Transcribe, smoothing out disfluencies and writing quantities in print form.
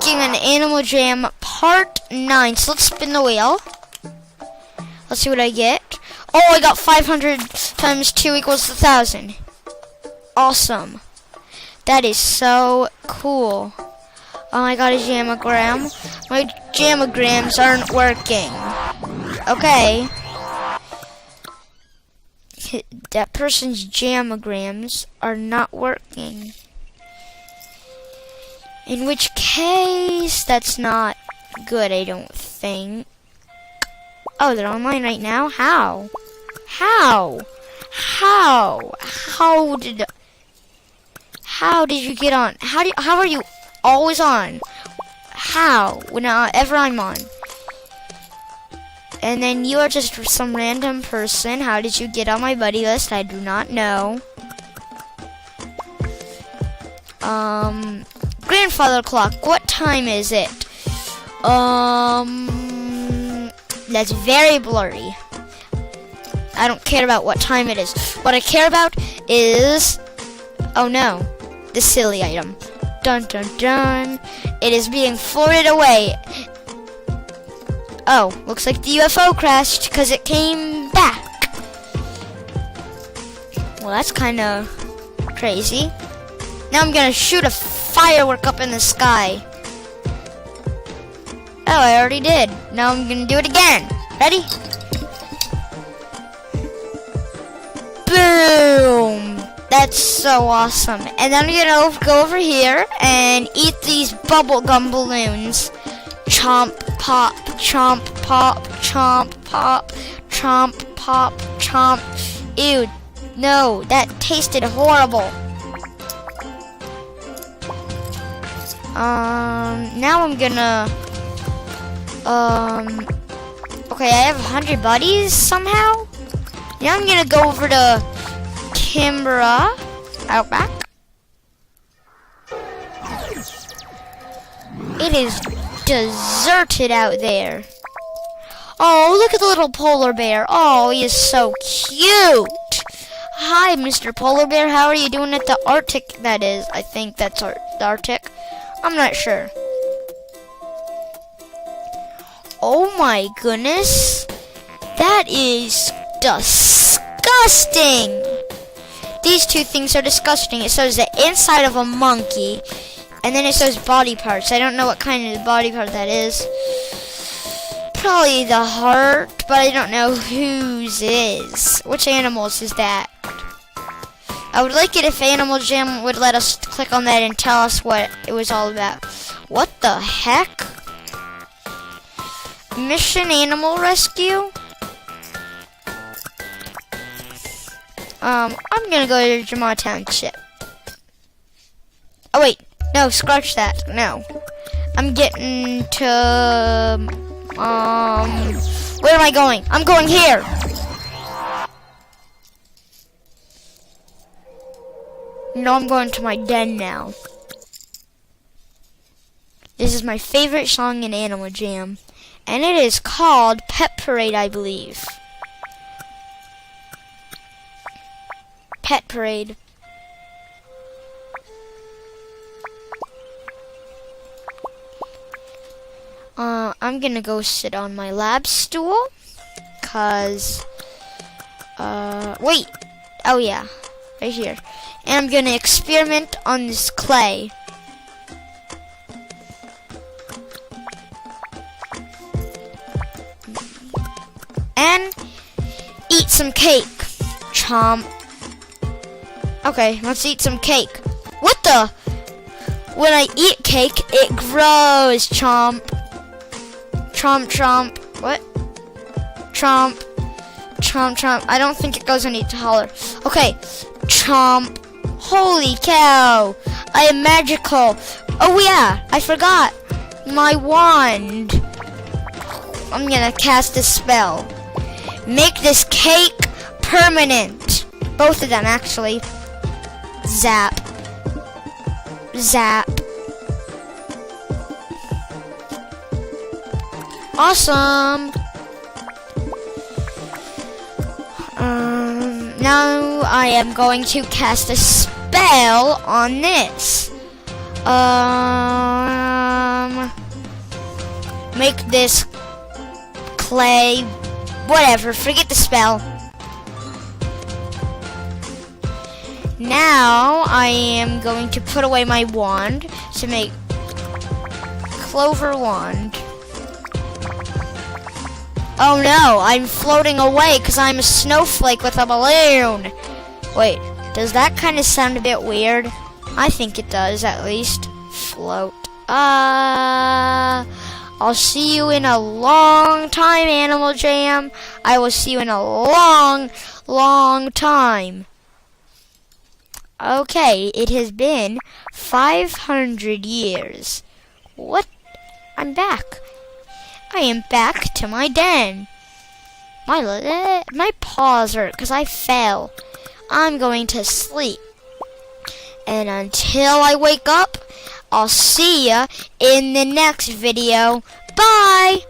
making an Animal Jam Part 9. So let's spin the wheel. Let's see what I get. Oh, I got 500 times 2 equals 1,000. Awesome. That is so cool. Oh, I got a Jamagram. My Jamagrams aren't working. Okay. That person's Jamagrams are not working. In which case, that's not good, I don't think. Oh, they're online right now? How? How did you get on? How are you always on? How? Whenever I'm on. And then you are just some random person. How did you get on my buddy list? I do not know. Grandfather clock. What time is it? That's very blurry. I don't care about what time it is. What I care about is... Oh no. The silly item. Dun dun dun. It is being floated away. Oh, looks like the UFO crashed because it came back. Well, that's kind of crazy. Now I'm gonna shoot a firework up in the sky. Oh, I already did. Now I'm gonna do it again. Ready? Boom! That's so awesome. And then I'm gonna go over here and eat these bubblegum balloons. Chomp, pop, chomp, pop, chomp, pop, chomp, pop, chomp. Ew, no, that tasted horrible. Now I'm gonna, okay, I have 100 buddies somehow. Now I'm gonna go over to Kimbra Outback. It is deserted out there. Oh, look at the little polar bear. Oh, he is so cute. Hi, Mr. Polar Bear. How are you doing at the Arctic? That is, I think that's the Arctic. I'm not sure. Oh my goodness. That is disgusting. These two things are disgusting. It shows the inside of a monkey. And then it shows body parts. I don't know what kind of body part that is. Probably the heart, but I don't know whose it is. Which animal's is that? I would like it if Animal Jam would let us click on that and tell us what it was all about. What the heck? Mission Animal Rescue? I'm gonna go to Jamaa Township. Oh wait. No, scratch that. No. I'm getting to... where am I going? I'm going here! No, I'm going to my den now. This is my favorite song in Animal Jam. And it is called Pet Parade, I believe. Pet Parade. I'm gonna go sit on my lab stool, cause, wait, oh yeah, right here. And I'm gonna experiment on this clay. And eat some cake. Chomp. Okay, let's eat some cake. What the? When I eat cake, it grows. Chomp. Chomp, chomp. What? Chomp. Chomp, chomp. I don't think it goes any taller. Okay. Chomp. Holy cow. I am magical. Oh yeah, I forgot. My wand. I'm gonna cast a spell. Make this cake permanent. Both of them, actually. Zap. Zap. Awesome. Now I am going to cast a spell on this. make this clay, whatever, forget the spell. Now I am going to put away my wand to make clover wand. Oh no, I'm floating away because I'm a snowflake with a balloon. Wait, does that kind of sound a bit weird? I think it does, at least. Float. I'll see you in a long time, Animal Jam. I will see you in a long, long time. Okay, it has been 500 years. What? I'm back. I am back to my den. My paws hurt because I fell. I'm going to sleep. And until I wake up, I'll see ya in the next video. Bye!